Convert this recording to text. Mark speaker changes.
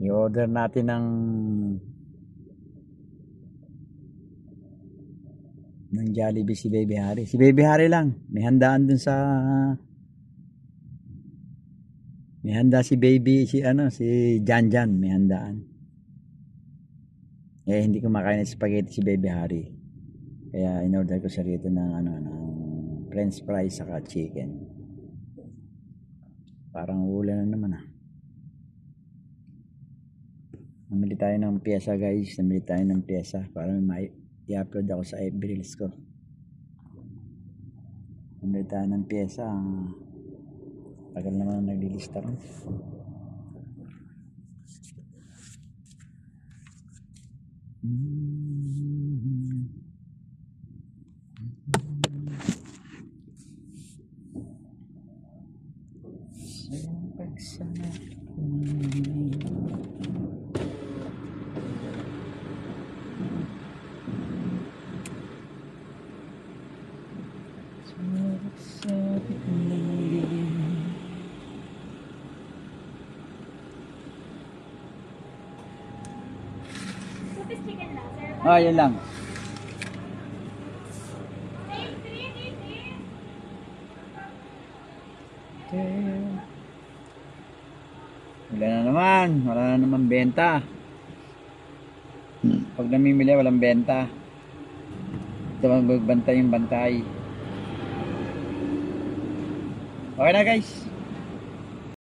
Speaker 1: I-order natin ng Jollibee si Baby Harry. Si Baby Harry lang. May handa si Baby, si Jan Jan. May handaan. Eh, hindi kumakain ng spaghetti si Baby Harry. Kaya in-order ko siya rito ng french fries saka chicken. Parang ulan na naman ah. Namili tayo ng pyesa guys. Namili tayo ng pyesa para may i-upload ako sa FB Reels ko. Namili tayo ng pyesa. Tagal naman naglilista rin. Ah, yun lang. Wala na naman. Wala na naman benta. Pag namimili, walang benta. Ito magbantay yung bantay. Okay na guys.